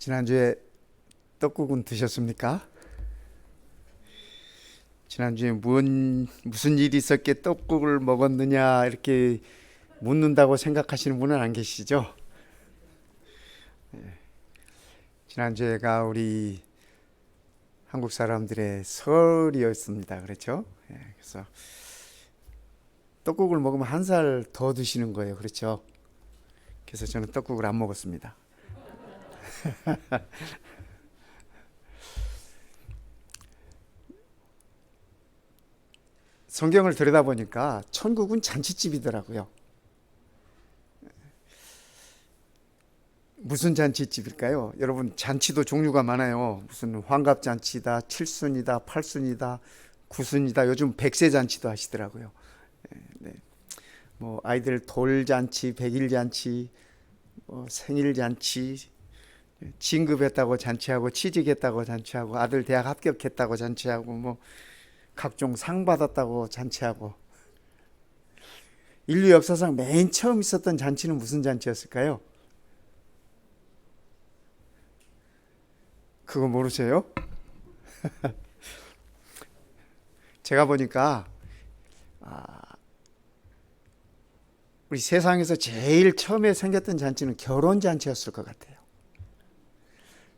지난주에 떡국은 드셨습니까? 지난주에 무슨 일이 있었기에 떡국을 먹었느냐 이렇게 묻는다고 생각하시는 분은 안 계시죠? 지난주에가 우리 한국 사람들의 설이었습니다. 그렇죠? 그래서 떡국을 먹으면 한 살 더 드시는 거예요. 그렇죠? 그래서 저는 떡국을 안 먹었습니다. 성경을 들여다보니까 천국은 잔치집이더라고요. 무슨 잔치집일까요? 여러분, 잔치도 종류가 많아요. 무슨 환갑잔치다, 칠순이다, 팔순이다, 구순이다. 요즘 백세 잔치도 하시더라고요. 네. 뭐 아이들 돌잔치, 백일잔치, 생일잔치, 진급했다고 잔치하고 취직했다고 잔치하고 아들 대학 합격했다고 잔치하고 뭐 각종 상 받았다고 잔치하고. 인류 역사상 맨 처음 있었던 잔치는 무슨 잔치였을까요? 그거 모르세요? 제가 보니까 우리 세상에서 제일 처음에 생겼던 잔치는 결혼 잔치였을 것 같아요.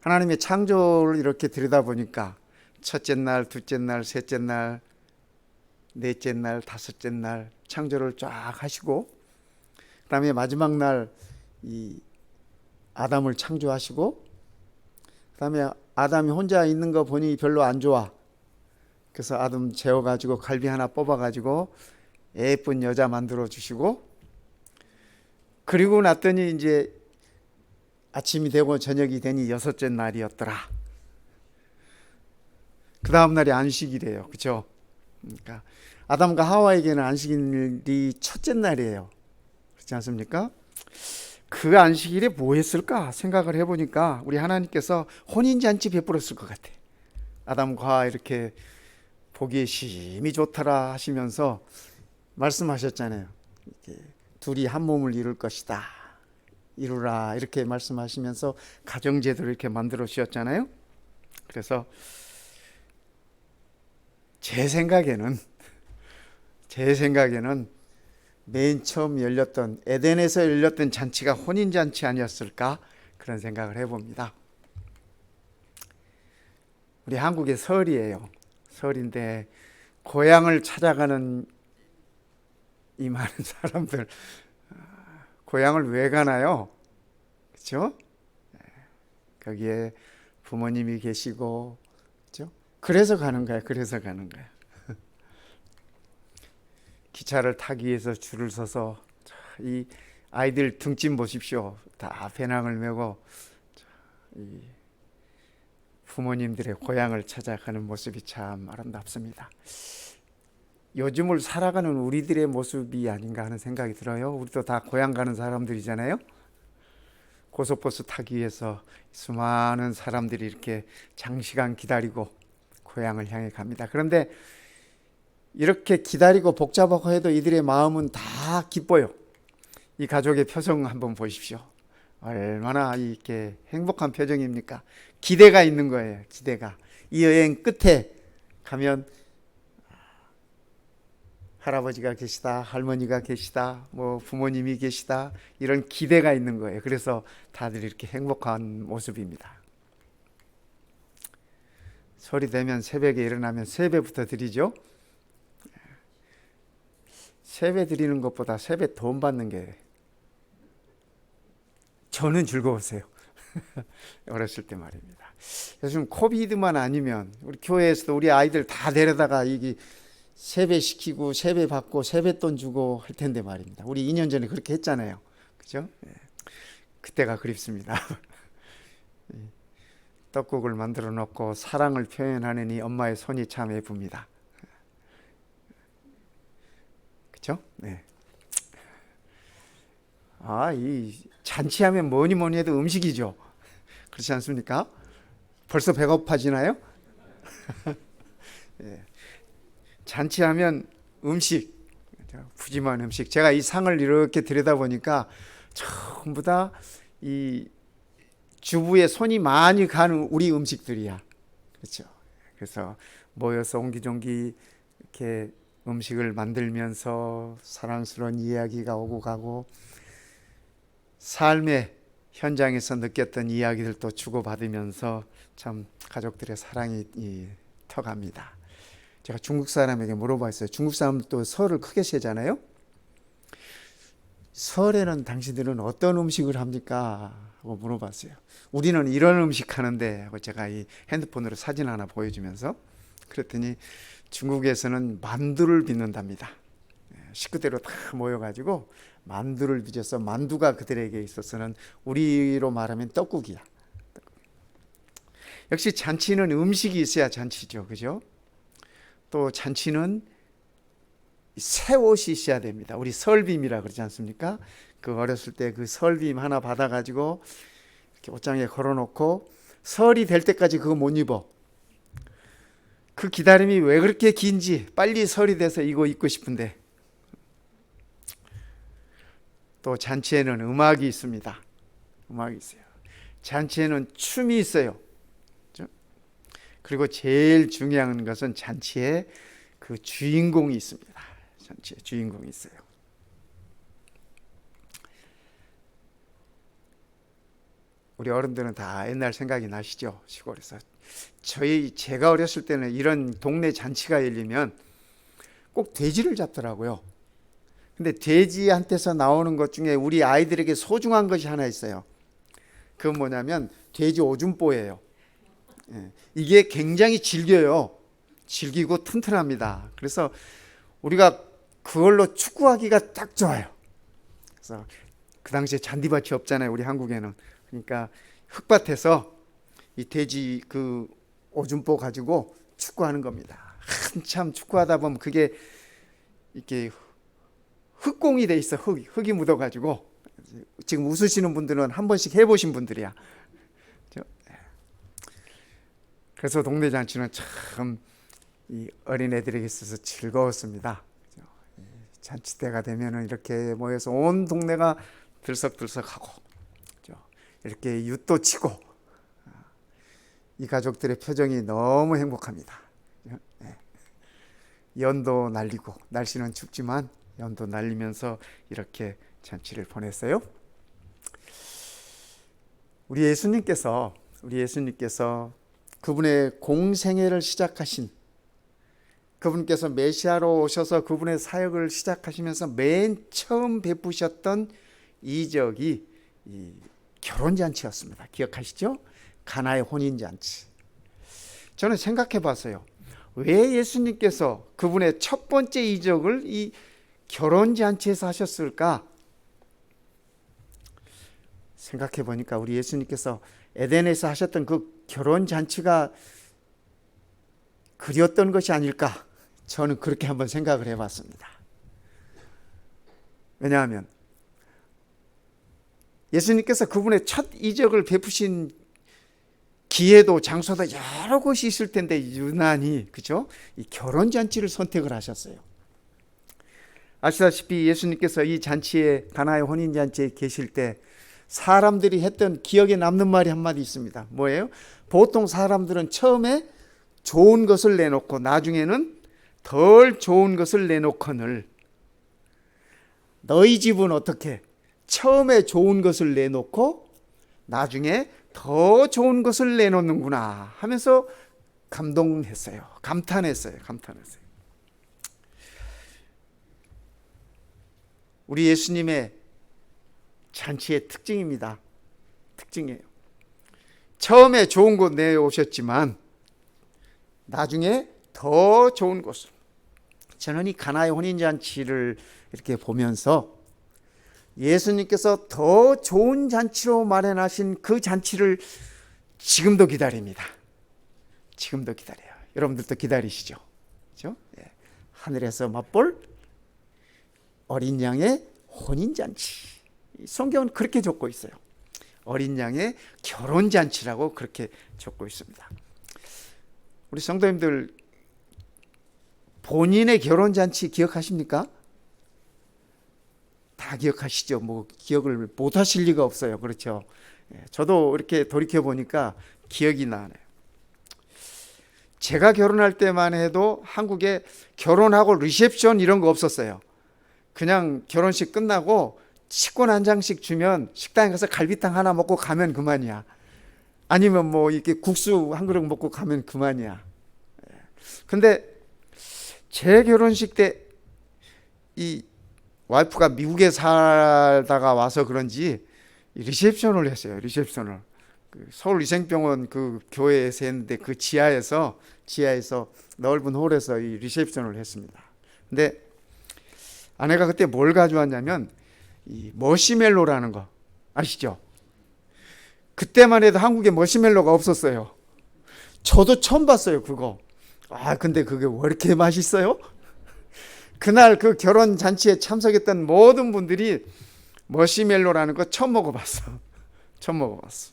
하나님의 창조를 이렇게 들여다보니까 첫째 날, 둘째 날, 셋째 날, 넷째 날, 다섯째 날 창조를 쫙 하시고, 그다음에 마지막 날 이 아담을 창조하시고, 그다음에 아담이 혼자 있는 거 보니 별로 안 좋아. 그래서 아담 재워가지고 갈비 하나 뽑아가지고 예쁜 여자 만들어 주시고, 그리고 났더니 이제 아침이 되고 저녁이 되니 여섯째 날이었더라. 그 다음 날이 안식일이에요. 그렇죠? 그러니까 아담과 하와에게는 안식일이 첫째 날이에요. 그렇지 않습니까? 그 안식일에 뭐 했을까 생각을 해보니까 우리 하나님께서 혼인잔치 베풀었을 것 같아. 아담과 이렇게 보기에 심히 좋더라 하시면서 말씀하셨잖아요. 이렇게 둘이 한 몸을 이룰 것이다, 이루라, 이렇게 말씀하시면서 가정제도를 이렇게 만들어 주셨잖아요. 그래서 제 생각에는 맨 처음 열렸던 에덴에서 열렸던 잔치가 혼인잔치 아니었을까, 그런 생각을 해봅니다. 우리 한국의 설이에요. 설인데 고향을 찾아가는 이 많은 사람들, 고향을 왜 가나요? 그렇죠? 거기에 부모님이 계시고, 그렇죠? 그래서 가는 거야. 기차를 타기 위해서 줄을 서서, 이 아이들 등짐 보십시오. 다 배낭을 메고 이 부모님들의 고향을 찾아가는 모습이 참 아름답습니다. 요즘을 살아가는 우리들의 모습이 아닌가 하는 생각이 들어요. 우리도 다 고향 가는 사람들이잖아요. 고속버스 타기 위해서 수많은 사람들이 이렇게 장시간 기다리고 고향을 향해 갑니다. 그런데 이렇게 기다리고 복잡하고 해도 이들의 마음은 다 기뻐요. 이 가족의 표정 한번 보십시오. 얼마나 이렇게 행복한 표정입니까? 기대가 있는 거예요. 기대가. 이 여행 끝에 가면 할아버지가 계시다, 할머니가 계시다, 뭐 부모님이 계시다, 이런 기대가 있는 거예요. 그래서 다들 이렇게 행복한 모습입니다. 설이 되면 새벽에 일어나면 세배부터 드리죠. 세배 드리는 것보다 세배 돈 받는 게 저는 즐거웠어요. 어렸을 때 말입니다. 요즘 코비드만 아니면 우리 교회에서도 우리 아이들 다 데려다가 이게 세배 시키고 세배 받고 세뱃돈 주고 할 텐데 말입니다. 우리 2년 전에 그렇게 했잖아요. 그죠? 그때가 그립습니다. 떡국을 만들어 놓고 사랑을 표현하는 이 엄마의 손이 참 예쁩니다. 그죠? 네. 이 잔치하면 뭐니 해도 음식이죠. 그렇지 않습니까? 벌써 배고파지나요? 예. 잔치하면 음식, 푸짐한 음식. 제가 이 상을 이렇게 들여다보니까 전부 다 이 주부의 손이 많이 가는 우리 음식들이야. 그렇죠. 그래서 모여서 옹기종기 이렇게 음식을 만들면서 사랑스러운 이야기가 오고 가고, 삶의 현장에서 느꼈던 이야기들도 주고받으면서 참 가족들의 사랑이 터갑니다. 제가 중국 사람에게 물어봤어요. 중국 사람도 설을 크게 세잖아요. 설에는 당신들은 어떤 음식을 합니까? 하고 물어봤어요. 우리는 이런 음식 하는데 하고 제가 이 핸드폰으로 사진 하나 보여주면서, 그랬더니 중국에서는 만두를 빚는답니다. 식구대로 다 모여가지고 만두를 빚어서, 만두가 그들에게 있어서는 우리로 말하면 떡국이야. 역시 잔치는 음식이 있어야 잔치죠. 그죠? 또 잔치는 새 옷이 있어야 됩니다. 우리 설빔이라 그러지 않습니까? 그 어렸을 때 그 설빔 하나 받아가지고 이렇게 옷장에 걸어놓고 설이 될 때까지 그거 못 입어. 그 기다림이 왜 그렇게 긴지, 빨리 설이 돼서 이거 입고 싶은데. 또 잔치에는 음악이 있습니다. 음악이 있어요. 잔치에는 춤이 있어요. 그렇죠? 그리고 제일 중요한 것은 잔치에 그 주인공이 있습니다. 잔치에 주인공이 있어요. 우리 어른들은 다 옛날 생각이 나시죠? 시골에서. 제가 어렸을 때는 이런 동네 잔치가 열리면 꼭 돼지를 잡더라고요. 근데 돼지한테서 나오는 것 중에 우리 아이들에게 소중한 것이 하나 있어요. 그건 뭐냐면 돼지 오줌보예요. 이게 굉장히 질기고 튼튼합니다. 그래서 우리가 그걸로 축구하기가 딱 좋아요. 그래서 그 당시에 잔디밭이 없잖아요, 우리 한국에는. 그러니까 흙밭에서 이 돼지 그 오줌보 가지고 축구하는 겁니다. 한참 축구하다 보면 그게 이렇게 흙공이 돼 있어. 흙이 묻어가지고. 지금 웃으시는 분들은 한 번씩 해보신 분들이야. 그래서 동네 잔치는 참 이 어린애들에게 있어서 즐거웠습니다. 잔치 때가 되면은 이렇게 모여서 온 동네가 들썩들썩하고, 이렇게 윷도 치고, 이 가족들의 표정이 너무 행복합니다. 연도 날리고, 날씨는 춥지만 연도 날리면서 이렇게 잔치를 보냈어요. 우리 예수님께서 그분의 공생애를 시작하신, 그분께서 메시아로 오셔서 그분의 사역을 시작하시면서 맨 처음 베푸셨던 이적이 이 결혼잔치였습니다. 기억하시죠? 가나의 혼인잔치. 저는 생각해 봤어요. 왜 예수님께서 그분의 첫 번째 이적을 이 결혼잔치에서 하셨을까? 생각해 보니까 우리 예수님께서 에덴에서 하셨던 그 결혼잔치가 그리웠던 것이 아닐까? 저는 그렇게 한번 생각을 해봤습니다. 왜냐하면 예수님께서 그분의 첫 이적을 베푸신 기회도 장소도 여러 곳이 있을 텐데 유난히, 그죠? 이 결혼잔치를 선택을 하셨어요. 아시다시피 예수님께서 이 잔치에, 가나의 혼인잔치에 계실 때 사람들이 했던 기억에 남는 말이 한마디 있습니다. 뭐예요? 보통 사람들은 처음에 좋은 것을 내놓고 나중에는 덜 좋은 것을 내놓거늘, 너희 집은 어떻게 처음에 좋은 것을 내놓고 나중에 더 좋은 것을 내놓는구나 하면서 감동했어요. 감탄했어요. 우리 예수님의 잔치의 특징입니다. 특징이에요. 처음에 좋은 것 내오셨지만 나중에 더 좋은 것을. 저는 이 가나의 혼인잔치를 이렇게 보면서 예수님께서 더 좋은 잔치로 마련하신 그 잔치를 지금도 기다립니다. 지금도 기다려요. 여러분들도 기다리시죠? 그렇죠? 예. 하늘에서 맛볼 어린 양의 혼인잔치. 성경은 그렇게 적고 있어요. 어린 양의 결혼잔치라고 그렇게 적고 있습니다. 우리 성도님들 본인의 결혼잔치 기억하십니까? 다 기억하시죠? 뭐 기억을 못 하실 리가 없어요. 그렇죠? 저도 이렇게 돌이켜 보니까 기억이 나네요. 제가 결혼할 때만 해도 한국에 결혼하고 리셉션 이런 거 없었어요. 그냥 결혼식 끝나고 식권 한 장씩 주면 식당에 가서 갈비탕 하나 먹고 가면 그만이야. 아니면 뭐 이렇게 국수 한 그릇 먹고 가면 그만이야. 근데 제 결혼식 때 이 와이프가 미국에 살다가 와서 그런지 리셉션을 했어요. 리셉션을. 서울 위생병원 그 교회에서 했는데 그 지하에서 넓은 홀에서 이 리셉션을 했습니다. 근데 아내가 그때 뭘 가져왔냐면 이 머시멜로라는 거 아시죠? 그때만 해도 한국에 머시멜로가 없었어요. 저도 처음 봤어요, 그거. 근데 그게 왜 이렇게 맛있어요? 그날 그 결혼 잔치에 참석했던 모든 분들이 머시멜로라는 거 처음 먹어봤어. 처음 먹어봤어.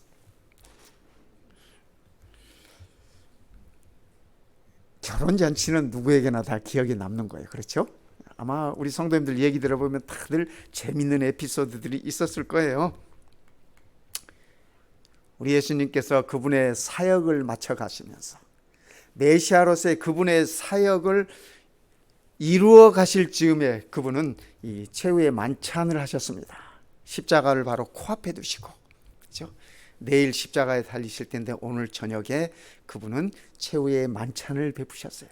결혼 잔치는 누구에게나 다 기억에 남는 거예요. 그렇죠? 아마 우리 성도님들 얘기 들어보면 다들 재밌는 에피소드들이 있었을 거예요. 우리 예수님께서 그분의 사역을 마쳐 가시면서 메시아로서의 그분의 사역을 이루어 가실 즈음에 그분은 이 최후의 만찬을 하셨습니다. 십자가를 바로 코앞에 두시고, 그렇죠? 내일 십자가에 달리실 텐데 오늘 저녁에 그분은 최후의 만찬을 베푸셨어요.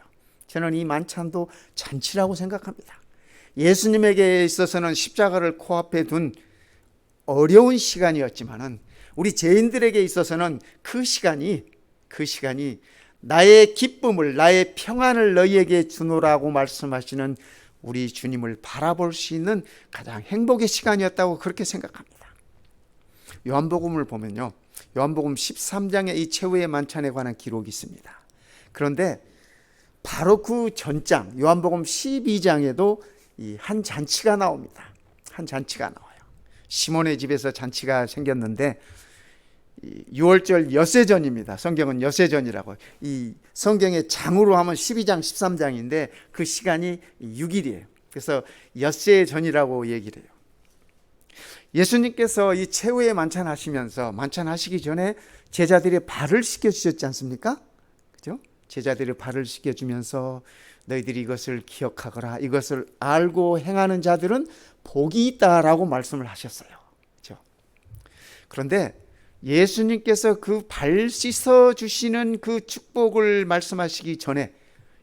저는 이 만찬도 잔치라고 생각합니다. 예수님에게 있어서는 십자가를 코앞에 둔 어려운 시간이었지만은 우리 죄인들에게 있어서는 그 시간이 나의 기쁨을, 나의 평안을 너희에게 주노라고 말씀하시는 우리 주님을 바라볼 수 있는 가장 행복의 시간이었다고 그렇게 생각합니다. 요한복음을 보면요, 요한복음 13장에 이 최후의 만찬에 관한 기록이 있습니다. 그런데 바로 그 전장 요한복음 12장에도 이 한 잔치가 나옵니다. 한 잔치가 나와요. 시몬의 집에서 잔치가 생겼는데 6월절 엿새전입니다. 성경은 엿새전이라고. 이 성경의 장으로 하면 12장 13장인데 그 시간이 6일이에요. 그래서 엿새전이라고 얘기를 해요. 예수님께서 이 최후의 만찬 하시면서 만찬하시기 전에 제자들의 발을 씻겨주셨지 않습니까? 그죠? 제자들의 발을 씻겨주면서 너희들이 이것을 기억하거라. 이것을 알고 행하는 자들은 복이 있다라고 말씀을 하셨어요. 그죠? 그런데 예수님께서 그 발 씻어 주시는 그 축복을 말씀하시기 전에,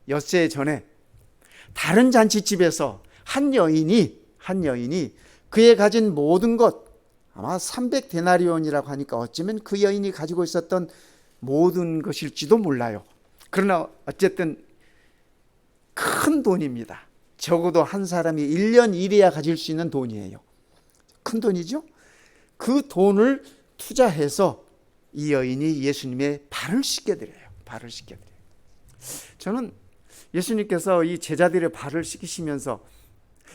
엿새 전에 다른 잔치집에서 한 여인이 그의 가진 모든 것, 아마 300데나리온이라고 하니까 어쩌면 그 여인이 가지고 있었던 모든 것일지도 몰라요. 그러나 어쨌든 큰 돈입니다. 적어도 한 사람이 1년 일해야 가질 수 있는 돈이에요. 큰 돈이죠. 그 돈을 투자해서 이 여인이 예수님의 발을 씻겨드려요. 발을 씻겨드려요. 저는 예수님께서 이 제자들의 발을 씻기시면서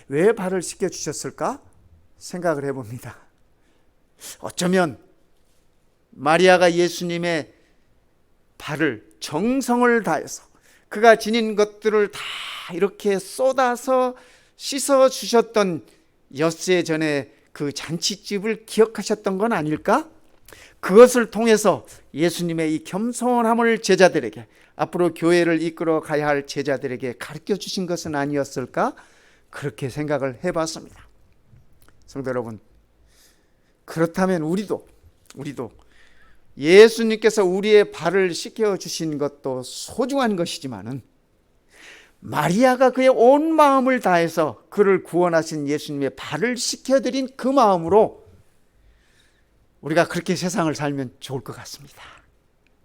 왜 발을 씻겨주셨을까 생각을 해봅니다. 어쩌면 마리아가 예수님의 발을 정성을 다해서 그가 지닌 것들을 다 이렇게 쏟아서 씻어주셨던 엿새 전에 그 잔치집을 기억하셨던 건 아닐까? 그것을 통해서 예수님의 이 겸손함을 제자들에게, 앞으로 교회를 이끌어 가야 할 제자들에게 가르쳐 주신 것은 아니었을까? 그렇게 생각을 해봤습니다. 성도 여러분, 그렇다면 우리도 예수님께서 우리의 발을 씻겨주신 것도 소중한 것이지만은 마리아가 그의 온 마음을 다해서 그를 구원하신 예수님의 발을 씻겨드린 그 마음으로 우리가 그렇게 세상을 살면 좋을 것 같습니다.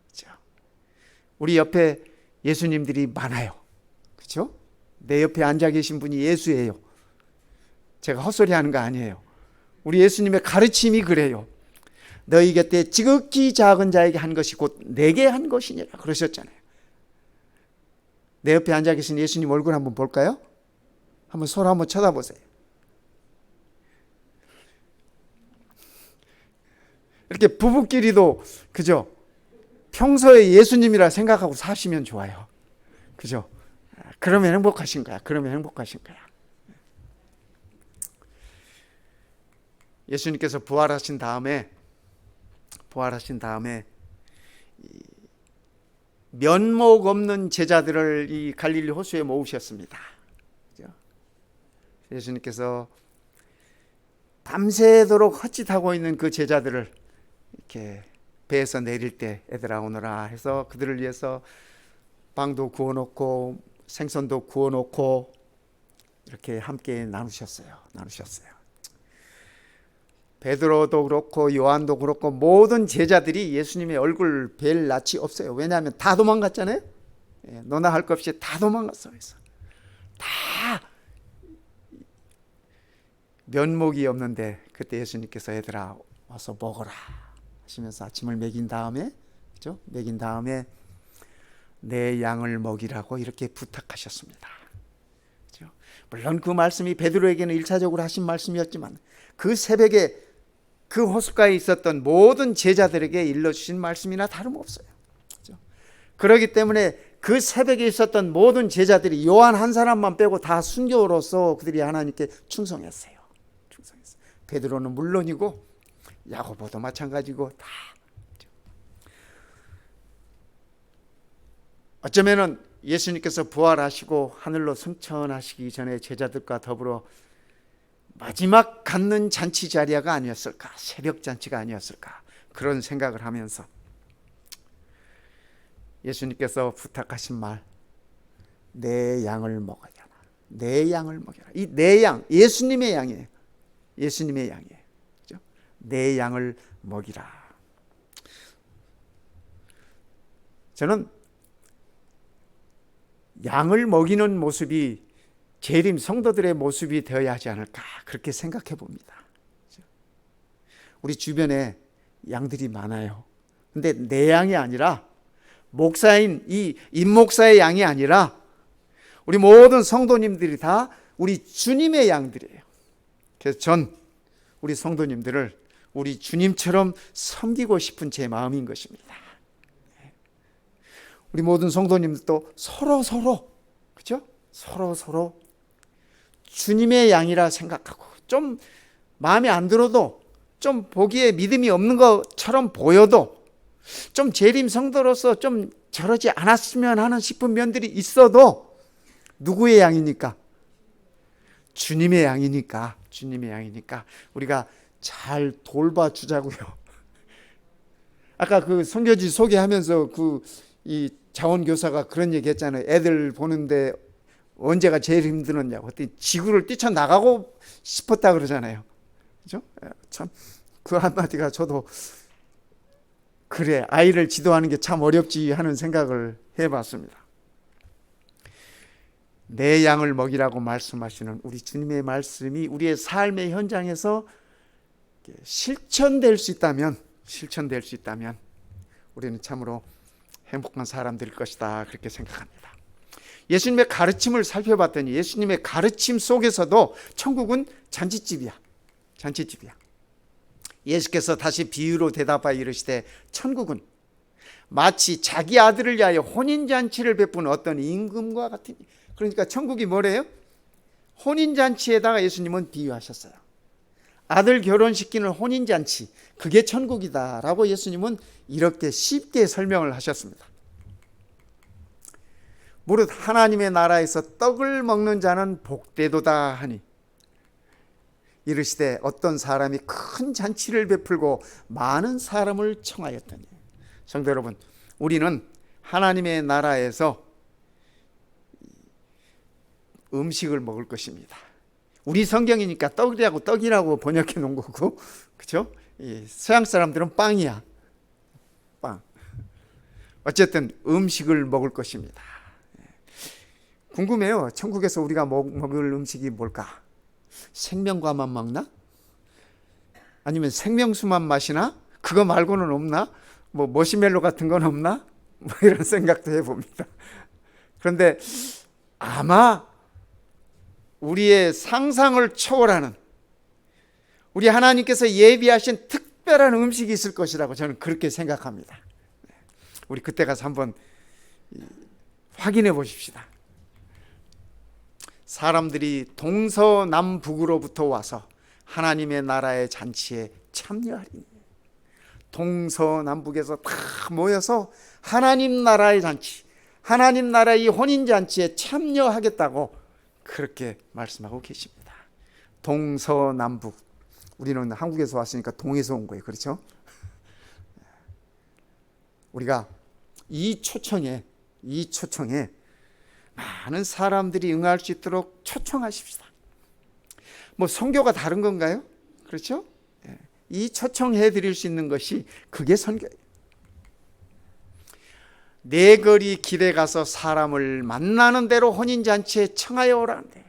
그렇죠? 우리 옆에 예수님들이 많아요. 그렇죠? 내 옆에 앉아 계신 분이 예수예요. 제가 헛소리 하는 거 아니에요. 우리 예수님의 가르침이 그래요. 너희 곁에 지극히 작은 자에게 한 것이 곧 내게 한 것이니라 그러셨잖아요. 내 옆에 앉아 계신 예수님 얼굴 한번 볼까요? 한번 서로 한번 쳐다보세요. 이렇게 부부끼리도 그죠? 평소에 예수님이라 생각하고 사시면 좋아요. 그죠? 그러면 행복하신 거야. 예수님께서 부활하신 다음에 부활하신 다음에 면목 없는 제자들을 이 갈릴리 호수에 모으셨습니다. 예수님께서 밤새도록 헛짓하고 있는 그 제자들을 이렇게 배에서 내릴 때 애들아 오너라 해서 그들을 위해서 빵도 구워놓고 생선도 구워놓고 이렇게 함께 나누셨어요. 베드로도 그렇고 요한도 그렇고 모든 제자들이 예수님의 얼굴 뵐 낯이 없어요. 왜냐하면 다 도망갔잖아요. 너나 할 것 없이 다 도망갔어요. 다 면목이 없는데 그때 예수님께서 얘들아 와서 먹어라 하시면서 아침을 먹인 다음에 내 양을 먹이라고 이렇게 부탁하셨습니다. 물론 그 말씀이 베드로에게는 1차적으로 하신 말씀이었지만 그 새벽에 그 호숫가에 있었던 모든 제자들에게 일러주신 말씀이나 다름없어요. 그렇기 때문에 그 새벽에 있었던 모든 제자들이 요한 한 사람만 빼고 다 순교로서 그들이 하나님께 충성했어요. 베드로는 물론이고 야고보도 마찬가지고 다. 어쩌면은 예수님께서 부활하시고 하늘로 승천하시기 전에 제자들과 더불어 마지막 갖는 잔치 자리가 아니었을까, 새벽 잔치가 아니었을까, 그런 생각을 하면서 예수님께서 부탁하신 말, 내 양을 먹어라. 내 양을 먹여라. 이 내 양, 예수님의 양이에요. 예수님의 양이에요. 그죠? 내 양을 먹이라. 저는 양을 먹이는 모습이 재림 성도들의 모습이 되어야 하지 않을까 그렇게 생각해 봅니다. 우리 주변에 양들이 많아요. 근데 내 양이 아니라 목사인 이 임목사의 양이 아니라 우리 모든 성도님들이 다 우리 주님의 양들이에요. 그래서 우리 성도님들을 우리 주님처럼 섬기고 싶은 제 마음인 것입니다. 우리 모든 성도님들도 서로 그죠? 서로 주님의 양이라 생각하고 좀 마음에 안 들어도 좀 보기에 믿음이 없는 것처럼 보여도 좀 재림 성도로서 좀 저러지 않았으면 하는 싶은 면들이 있어도 누구의 양이니까? 주님의 양이니까 우리가 잘 돌봐주자고요. 아까 그 선교지 소개하면서 이 자원교사가 그런 얘기 했잖아요. 애들 보는데 언제가 제일 힘들었냐고. 그때 지구를 뛰쳐나가고 싶었다 그러잖아요. 그죠? 참, 그 한마디가 저도 그래, 아이를 지도하는 게 참 어렵지 하는 생각을 해봤습니다. 내 양을 먹이라고 말씀하시는 우리 주님의 말씀이 우리의 삶의 현장에서 실천될 수 있다면 우리는 참으로 행복한 사람들일 것이다 그렇게 생각합니다. 예수님의 가르침을 살펴봤더니 예수님의 가르침 속에서도 천국은 잔치집이야. 예수께서 다시 비유로 대답하여 이르시되 천국은 마치 자기 아들을 위하여 혼인잔치를 베푼 어떤 임금과 같으니. 그러니까 천국이 뭐래요? 혼인잔치에다가 예수님은 비유하셨어요. 아들 결혼시키는 혼인잔치, 그게 천국이다 라고 예수님은 이렇게 쉽게 설명을 하셨습니다. 무릇 하나님의 나라에서 떡을 먹는 자는 복되도다 하니 이르시되 어떤 사람이 큰 잔치를 베풀고 많은 사람을 청하였더니. 성도 여러분, 우리는 하나님의 나라에서 음식을 먹을 것입니다. 우리 성경이니까 떡이라고 번역해 놓은 거고, 그렇죠? 서양 사람들은 빵이야. 빵. 어쨌든 음식을 먹을 것입니다. 궁금해요. 천국에서 우리가 먹을 음식이 뭘까? 생명과만 먹나? 아니면 생명수만 마시나? 그거 말고는 없나? 뭐 머시멜로 같은 건 없나? 뭐 이런 생각도 해봅니다. 그런데 아마 우리의 상상을 초월하는 우리 하나님께서 예비하신 특별한 음식이 있을 것이라고 저는 그렇게 생각합니다. 우리 그때 가서 한번 확인해 보십시다. 사람들이 동서남북으로부터 와서 하나님의 나라의 잔치에 참여하리니 동서남북에서 다 모여서 하나님 나라의 잔치, 하나님 나라의 혼인잔치에 참여하겠다고 그렇게 말씀하고 계십니다. 동서남북, 우리는 한국에서 왔으니까 동에서 온 거예요. 그렇죠? 우리가 이 초청에 많은 사람들이 응할 수 있도록 초청하십시다. 뭐 선교가 다른 건가요? 그렇죠? 이 초청해 드릴 수 있는 것이 그게 선교예요. 네 거리 길에 가서 사람을 만나는 대로 혼인잔치에 청하여 오라는데,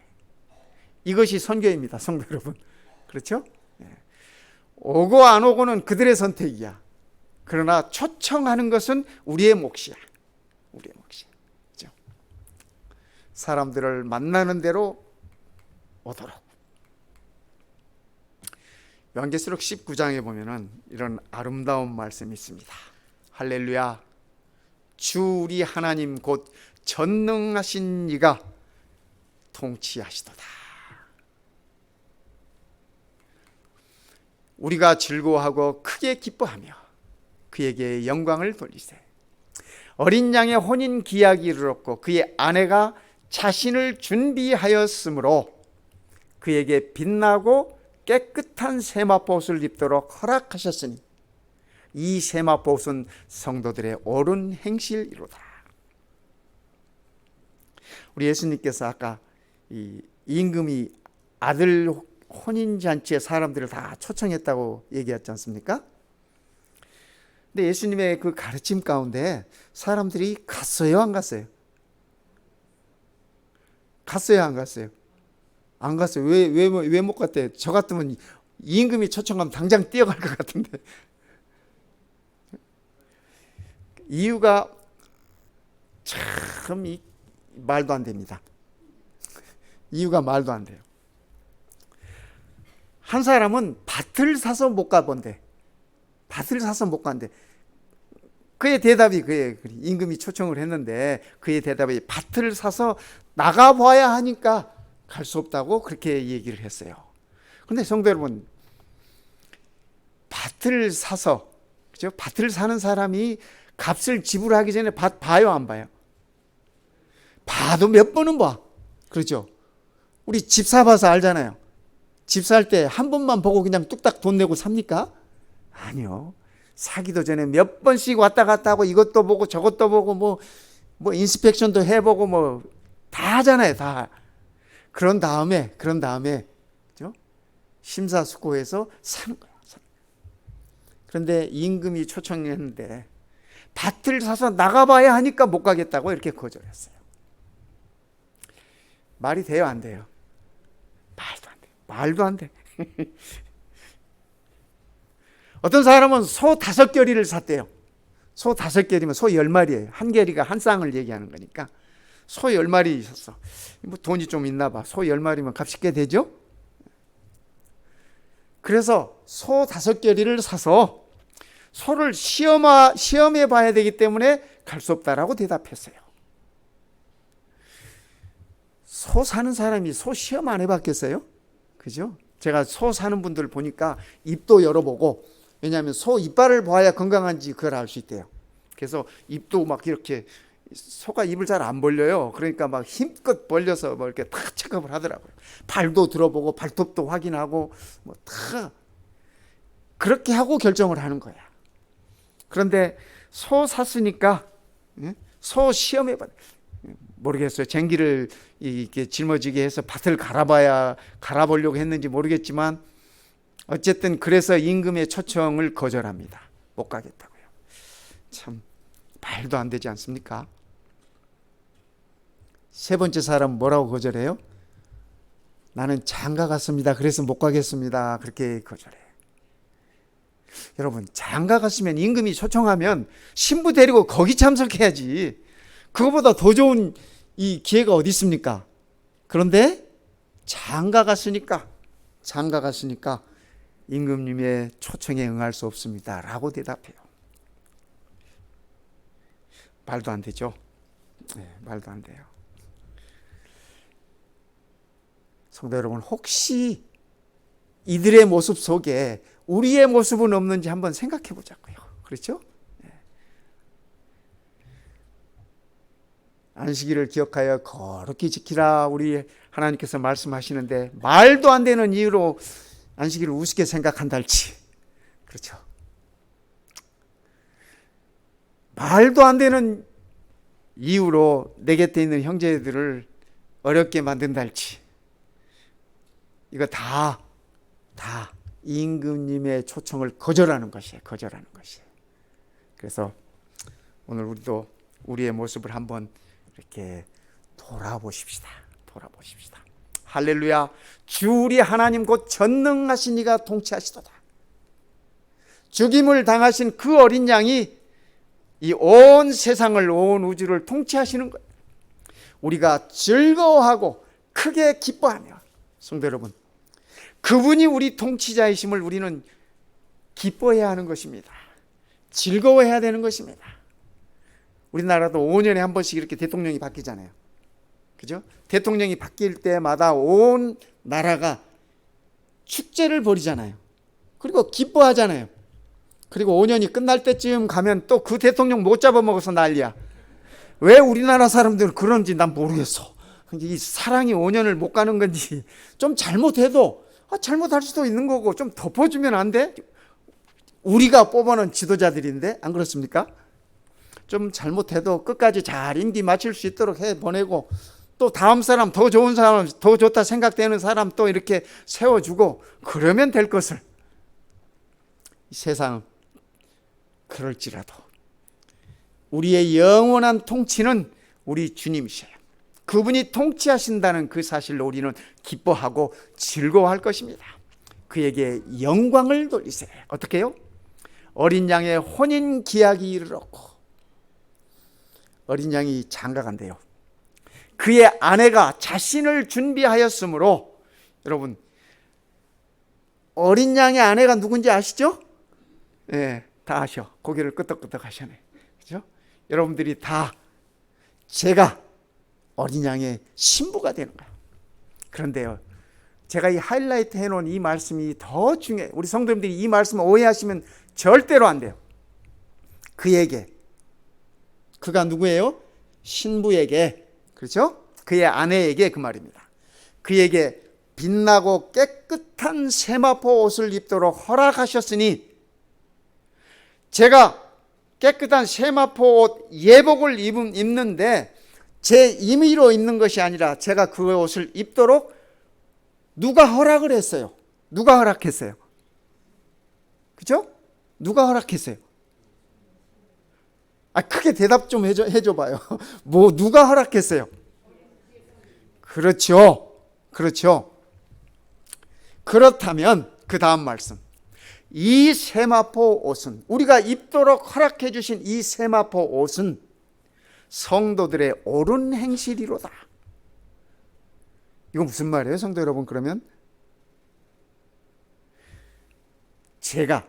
이것이 선교입니다. 성도 여러분. 그렇죠? 오고 안 오고는 그들의 선택이야. 그러나 초청하는 것은 우리의 몫이야. 우리의 몫이야. 그렇죠? 사람들을 만나는 대로 오도록. 요한계시록 19장에 보면은 이런 아름다운 말씀이 있습니다. 할렐루야. 주 우리 하나님 곧 전능하신 이가 통치하시도다. 우리가 즐거워하고 크게 기뻐하며 그에게 영광을 돌리세. 어린 양의 혼인 기약이 이르렀고 그의 아내가 자신을 준비하였으므로 그에게 빛나고 깨끗한 세마포옷을 입도록 허락하셨으니 이 세마포옷은 성도들의 옳은 행실이로다. 우리 예수님께서 아까 이 임금이 아들 혼인잔치에 사람들을 다 초청했다고 얘기했지 않습니까? 근데 예수님의 그 가르침 가운데 사람들이 갔어요, 안 갔어요? 갔어요, 안 갔어요? 안 갔어요. 왜 못 갔대요? 저 같으면 임금이 초청하면 당장 뛰어갈 것 같은데. 이유가 참 말도 안 됩니다. 이유가 말도 안 돼요. 한 사람은 밭을 사서 못 가본대. 밭을 사서 못 간대. 그의 대답이 그의 임금이 초청을 했는데 그의 대답이 밭을 사서 나가봐야 하니까 갈 수 없다고 그렇게 얘기를 했어요. 그런데 성도 여러분, 밭을 사서, 그죠? 밭을 사는 사람이 값을 지불하기 전에 밭 봐요, 안 봐요? 봐도 몇 번은 봐. 그렇죠? 우리 집 사봐서 알잖아요. 집 살 때 한 번만 보고 그냥 뚝딱 돈 내고 삽니까? 아니요. 사기도 전에 몇 번씩 왔다 갔다 하고 이것도 보고 저것도 보고 뭐 인스펙션도 해보고 뭐 다 하잖아요. 다. 그런 다음에 그죠? 심사숙고해서 사는 거야. 그런데 임금이 초청했는데 밭을 사서 나가봐야 하니까 못 가겠다고 이렇게 거절했어요. 말이 돼요, 안 돼요? 말도 안 돼. 어떤 사람은 소 5결이를 샀대요. 소 5결이면 소 10마리예요. 한 결이가 한 쌍을 얘기하는 거니까 소 10마리 샀어. 뭐 돈이 좀 있나 봐. 소 10마리면 값이 꽤 되죠? 그래서 소 5결이를 사서 소를 시험해 봐야 되기 때문에 갈 수 없다라고 대답했어요. 소 사는 사람이 소 시험 안 해봤겠어요? 그죠? 제가 소 사는 분들 보니까 입도 열어보고, 왜냐하면 소 이빨을 봐야 건강한지 그걸 알 수 있대요. 그래서 입도 막 이렇게, 소가 입을 잘 안 벌려요. 그러니까 막 힘껏 벌려서 뭐 이렇게 다 체크업을 하더라고요. 발도 들어보고 발톱도 확인하고 뭐 다 그렇게 하고 결정을 하는 거야. 그런데 소 샀으니까 소 시험해봐. 모르겠어요. 쟁기를 이렇게 짊어지게 해서 밭을 갈아보려고 했는지 모르겠지만 어쨌든 그래서 임금의 초청을 거절합니다. 못 가겠다고요. 참 말도 안 되지 않습니까? 세 번째 사람 뭐라고 거절해요? 나는 장가 갔습니다. 그래서 못 가겠습니다. 그렇게 거절해. 여러분, 장가 갔으면 임금이 초청하면 신부 데리고 거기 참석해야지. 그거보다 더 좋은 이 기회가 어디 있습니까? 그런데 장가 갔으니까 임금님의 초청에 응할 수 없습니다 라고 대답해요. 말도 안 되죠? 네, 말도 안 돼요. 성도 여러분, 혹시 이들의 모습 속에 우리의 모습은 없는지 한번 생각해 보자고요. 그렇죠? 안식일을 기억하여 거룩히 지키라 우리 하나님께서 말씀하시는데 말도 안 되는 이유로 안식일을 우습게 생각한다 할지, 그렇죠? 말도 안 되는 이유로 내 곁에 있는 형제들을 어렵게 만든다 할지, 이거 다 임금님의 초청을 거절하는 것이에요. 거절하는 것이에요. 그래서 오늘 우리도 우리의 모습을 한번 이렇게 돌아보십시다. 할렐루야. 주 우리 하나님 곧 전능하신 이가 통치하시도다. 죽임을 당하신 그 어린 양이 이 온 세상을, 온 우주를 통치하시는 거예요. 우리가 즐거워하고 크게 기뻐하며, 성도 여러분, 그분이 우리 통치자이심을 우리는 기뻐해야 하는 것입니다. 즐거워해야 되는 것입니다. 우리나라도 5년에 한 번씩 이렇게 대통령이 바뀌잖아요. 그죠? 대통령이 바뀔 때마다 온 나라가 축제를 벌이잖아요. 그리고 기뻐하잖아요. 그리고 5년이 끝날 때쯤 가면 또 그 대통령 못 잡아먹어서 난리야. 왜 우리나라 사람들은 그런지 난 모르겠어. 이 사랑이 5년을 못 가는 건지, 좀 잘못해도 잘못할 수도 있는 거고 좀 덮어주면 안 돼? 우리가 뽑아놓은 지도자들인데 안 그렇습니까? 좀 잘못해도 끝까지 잘 임기 마칠 수 있도록 해 보내고, 또 다음 사람, 더 좋은 사람, 더 좋다 생각되는 사람 또 이렇게 세워주고 그러면 될 것을, 이 세상은 그럴지라도 우리의 영원한 통치는 우리 주님이셔요. 그분이 통치하신다는 그 사실로 우리는 기뻐하고 즐거워할 것입니다. 그에게 영광을 돌리세요. 어떻게 해요? 어린 양의 혼인 기약이 이르렀고, 어린 양이 장가간대요. 그의 아내가 자신을 준비하였으므로, 여러분 어린 양의 아내가 누군지 아시죠? 네, 다 아셔. 고개를 끄덕끄덕 하시네. 그죠? 여러분들이 다 제가 어린 양의 신부가 되는 거예요. 그런데요, 제가 이 하이라이트 해놓은 이 말씀이 더 중요해요. 우리 성도님들이 이 말씀을 오해하시면 절대로 안 돼요. 그에게, 그가 누구예요? 신부에게, 그렇죠? 그의 아내에게 그 말입니다. 그에게 빛나고 깨끗한 세마포 옷을 입도록 허락하셨으니, 제가 깨끗한 세마포 옷 예복을 입는데 제 임의로 입는 것이 아니라 제가 그 옷을 입도록 누가 허락을 했어요? 누가 허락했어요? 그죠? 누가 허락했어요? 크게 대답 좀 해줘 봐요. 뭐 누가 허락했어요? 그렇죠. 그렇다면 그 다음 말씀, 이 세마포 옷은, 우리가 입도록 허락해 주신 이 세마포 옷은 성도들의 옳은 행실이로다. 이거 무슨 말이에요, 성도 여러분? 그러면 제가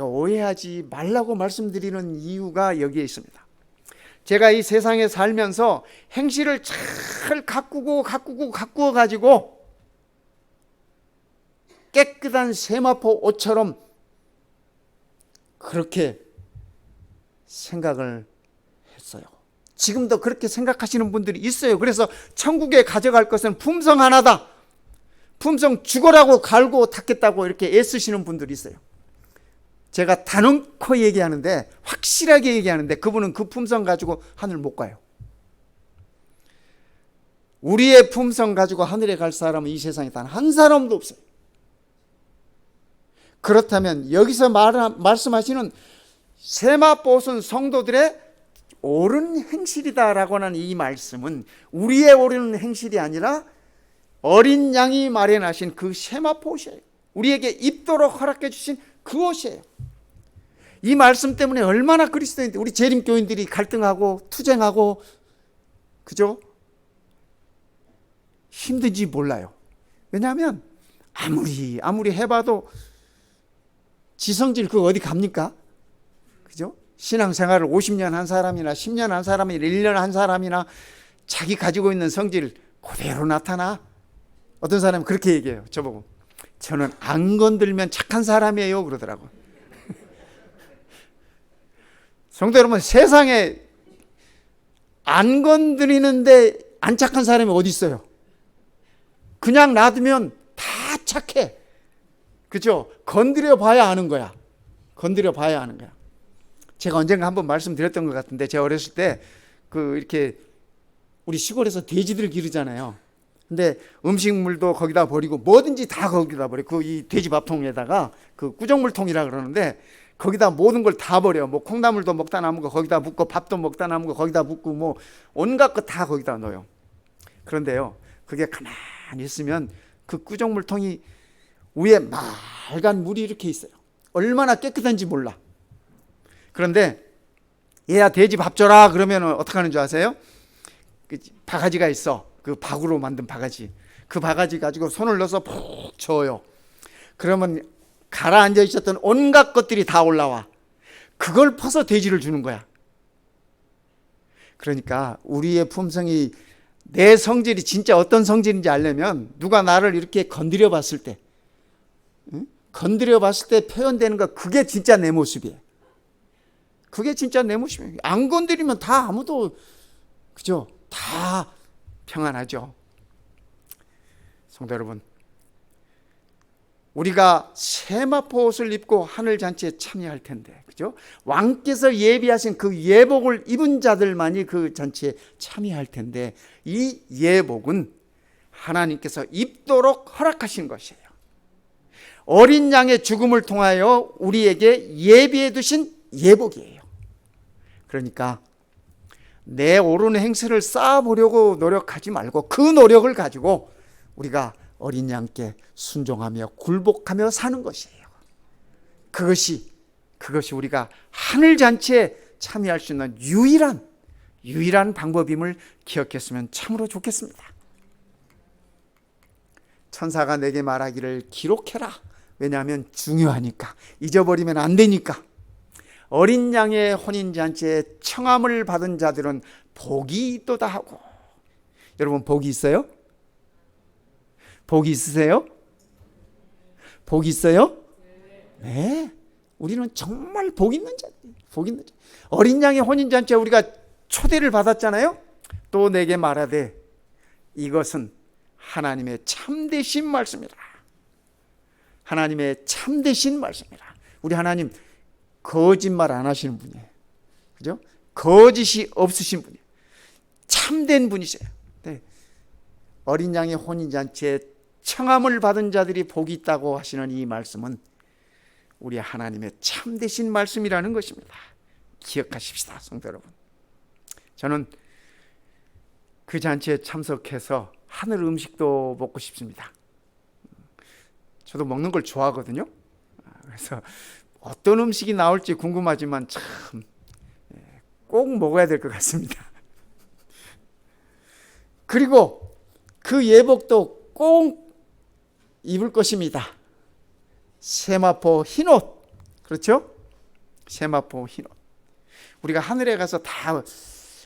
오해하지 말라고 말씀드리는 이유가 여기에 있습니다. 제가 이 세상에 살면서 행실을 잘 가꾸어 가지고 깨끗한 세마포 옷처럼 그렇게 생각을 했어요. 지금도 그렇게 생각하시는 분들이 있어요. 그래서 천국에 가져갈 것은 품성 하나다. 품성 죽어라고 갈고 닦겠다고 이렇게 애쓰시는 분들이 있어요. 제가 단언코 얘기하는데, 확실하게 얘기하는데, 그분은 그 품성 가지고 하늘 못 가요. 우리의 품성 가지고 하늘에 갈 사람은 이 세상에 단 한 사람도 없어요. 그렇다면 여기서 말씀하시는 세마포옷은 성도들의 옳은 행실이다라고 하는 이 말씀은 우리의 옳은 행실이 아니라 어린 양이 마련하신 그 세마포옷이에요. 우리에게 입도록 허락해 주신 그 옷이에요. 이 말씀 때문에 얼마나 그리스도인들, 우리 재림교인들이 갈등하고 투쟁하고, 그죠? 힘든지 몰라요. 왜냐하면 아무리 해봐도 지성질 그거 어디 갑니까? 그죠? 신앙생활을 50년 한 사람이나 10년 한 사람이나 1년 한 사람이나 자기 가지고 있는 성질 그대로 나타나. 어떤 사람은 그렇게 얘기해요. 저보고 저는 안 건들면 착한 사람이에요 그러더라고. 성도 여러분, 세상에 안 건드리는데 안 착한 사람이 어디 있어요? 그냥 놔두면 다 착해. 그죠? 건드려 봐야 아는 거야. 건드려 봐야 아는 거야. 제가 언젠가 한번 말씀드렸던 것 같은데, 제가 어렸을 때 이렇게 우리 시골에서 돼지들 기르잖아요. 근데 음식물도 거기다 버리고 뭐든지 다 거기다 버려. 이 돼지 밥통에다가 구정물통이라 그러는데 거기다 모든 걸 다 버려. 뭐 콩나물도 먹다 남은 거 거기다 묻고, 밥도 먹다 남은 거 거기다 묻고, 뭐 온갖 거 다 거기다 넣어요. 그런데요, 그게 가만히 있으면 그 구정물통이 위에 맑은 물이 이렇게 있어요. 얼마나 깨끗한지 몰라. 그런데 얘야 돼지 밥 줘라 그러면 어떻게 하는 줄 아세요? 바가지가 있어. 그 박으로 만든 바가지. 그 바가지 가지고 손을 넣어서 푹 저어요. 그러면 가라앉아 있었던 온갖 것들이 다 올라와. 그걸 퍼서 돼지를 주는 거야. 그러니까 우리의 품성이, 내 성질이 진짜 어떤 성질인지 알려면 누가 나를 이렇게 건드려 봤을 때, 건드려 봤을 때 표현되는 거, 그게 진짜 내 모습이에요. 그게 진짜 내 모습이에요. 안 건드리면 다 아무도, 그죠? 다 평안하죠. 성도 여러분, 우리가 세마포 옷을 입고 하늘잔치에 참여할 텐데, 그죠? 왕께서 예비하신 그 예복을 입은 자들만이 그 잔치에 참여할 텐데, 이 예복은 하나님께서 입도록 허락하신 것이에요. 어린 양의 죽음을 통하여 우리에게 예비해 두신 예복이에요. 그러니까 내 옳은 행세를 쌓아보려고 노력하지 말고, 그 노력을 가지고 우리가 어린 양께 순종하며 굴복하며 사는 것이에요. 그것이 우리가 하늘잔치에 참여할 수 있는 유일한 방법임을 기억했으면 참으로 좋겠습니다. 천사가 내게 말하기를 기록해라. 왜냐하면 중요하니까, 잊어버리면 안 되니까. 어린 양의 혼인잔치에 청함을 받은 자들은 복이 있도다 하고. 여러분, 복이 있어요? 복이 있으세요? 복이 있어요? 네. 우리는 정말 복 있는 자. 어린 양의 혼인잔치에 우리가 초대를 받았잖아요. 또 내게 말하되 이것은 하나님의 참되신 말씀이라. 하나님의 참되신 말씀이라. 우리 하나님 거짓말 안 하시는 분이에요. 그죠? 거짓이 없으신 분이에요. 참된 분이세요. 네. 어린 양의 혼인잔치에 청함을 받은 자들이 복이 있다고 하시는 이 말씀은 우리 하나님의 참되신 말씀이라는 것입니다. 기억하십시다, 성도 여러분. 저는 그 잔치에 참석해서 하늘 음식도 먹고 싶습니다. 저도 먹는 걸 좋아하거든요. 그래서 어떤 음식이 나올지 궁금하지만 참 꼭 먹어야 될 것 같습니다. 그리고 그 예복도 꼭 입을 것입니다. 세마포 흰옷. 그렇죠? 세마포 흰옷. 우리가 하늘에 가서 다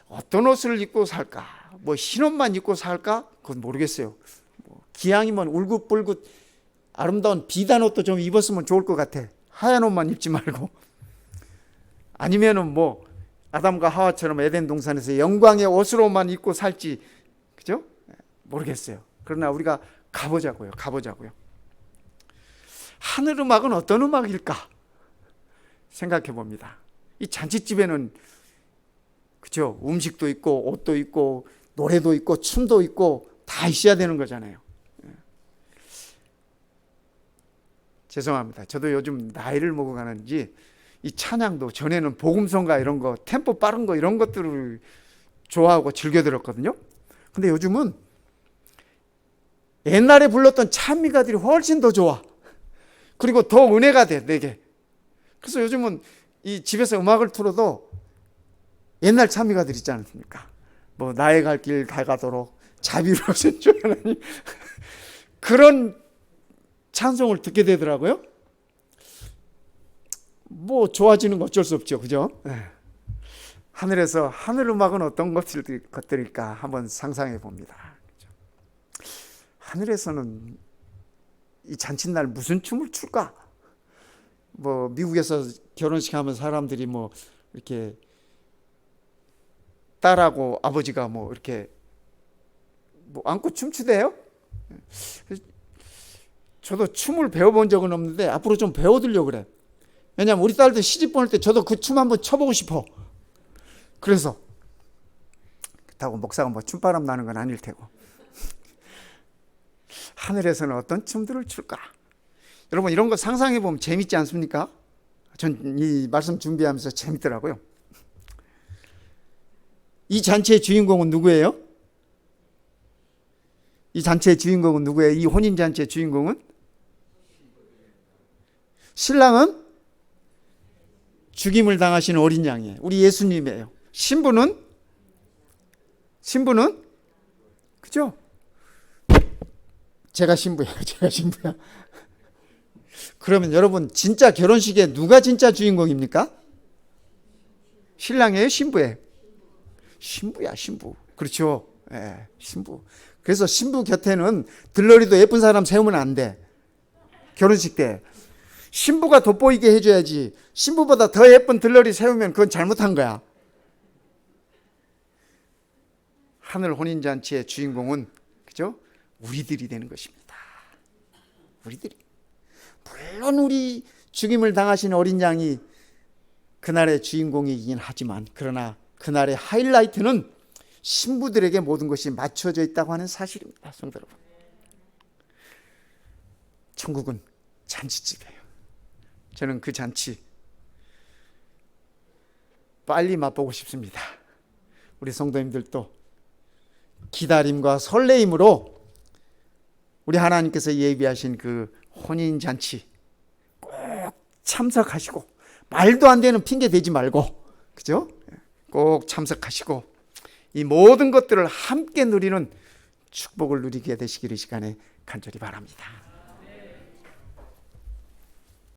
어떤 옷을 입고 살까? 뭐 흰옷만 입고 살까? 그건 모르겠어요. 기왕이면 울긋불긋 아름다운 비단 옷도 좀 입었으면 좋을 것 같아. 하얀 옷만 입지 말고. 아니면은 뭐 아담과 하와처럼 에덴 동산에서 영광의 옷으로만 입고 살지, 그죠? 모르겠어요. 그러나 우리가 가보자고요. 하늘 음악은 어떤 음악일까? 생각해 봅니다. 이 잔치집에는, 그죠? 음식도 있고 옷도 있고 노래도 있고 춤도 있고 다 있어야 되는 거잖아요. 죄송합니다. 저도 요즘 나이를 먹어가는지 이 찬양도, 전에는 복음성가 이런 거, 템포 빠른 거 이런 것들을 좋아하고 즐겨 들었거든요. 근데 요즘은 옛날에 불렀던 찬미가들이 훨씬 더 좋아. 그리고 더 은혜가 돼, 내게. 그래서 요즘은 이 집에서 음악을 틀어도 옛날 찬미가들 있지 않습니까? 뭐 나의 갈 길 다가도록 자비로우신 주 하나님, 그런 찬송을 듣게 되더라고요. 뭐 좋아지는 거 어쩔 수 없죠, 그죠? 하늘에서 하늘 음악은 어떤 것들일까 한번 상상해 봅니다. 하늘에서는 이 잔칫날 무슨 춤을 출까? 뭐 미국에서 결혼식 하면 사람들이 뭐 이렇게 딸하고 아버지가 뭐 이렇게 뭐 안고 춤추대요. 저도 춤을 배워본 적은 없는데 앞으로 좀 배워두려고 그래. 왜냐면 우리 딸들 시집 보낼 때 저도 그 춤 한번 춰보고 싶어. 그래서 그렇다고 목사가 뭐 춤바람 나는 건 아닐 테고. 하늘에서는 어떤 춤들을 출까? 여러분 이런 거 상상해 보면 재밌지 않습니까? 전 이 말씀 준비하면서 재밌더라고요. 이 잔치의 주인공은 누구예요? 이 잔치의 주인공은 누구예요? 이 혼인 잔치의 주인공은? 신랑은 죽임을 당하신 어린 양이에요. 우리 예수님이에요. 신부는 그죠? 제가 신부예요. 제가 신부야. 그러면 여러분 진짜 결혼식에 누가 진짜 주인공입니까? 신랑이에요, 신부예요? 신부야, 신부. 그렇죠. 예, 신부. 그래서 신부 곁에는 들러리도 예쁜 사람 세우면 안 돼. 결혼식 때 신부가 돋보이게 해줘야지. 신부보다 더 예쁜 들러리 세우면 그건 잘못한 거야. 하늘 혼인잔치의 주인공은 그죠? 우리들이 되는 것입니다. 우리들이. 물론 우리 죽임을 당하신 어린 양이 그날의 주인공이긴 하지만 그러나 그날의 하이라이트는 신부들에게 모든 것이 맞춰져 있다고 하는 사실입니다. 성도 여러분. 천국은 잔치집이에요. 저는 그 잔치 빨리 맛보고 싶습니다. 우리 성도님들도 기다림과 설레임으로 우리 하나님께서 예비하신 그 혼인잔치 꼭 참석하시고 말도 안 되는 핑계 대지 말고 그죠? 꼭 참석하시고 이 모든 것들을 함께 누리는 축복을 누리게 되시기를 시간에 간절히 바랍니다.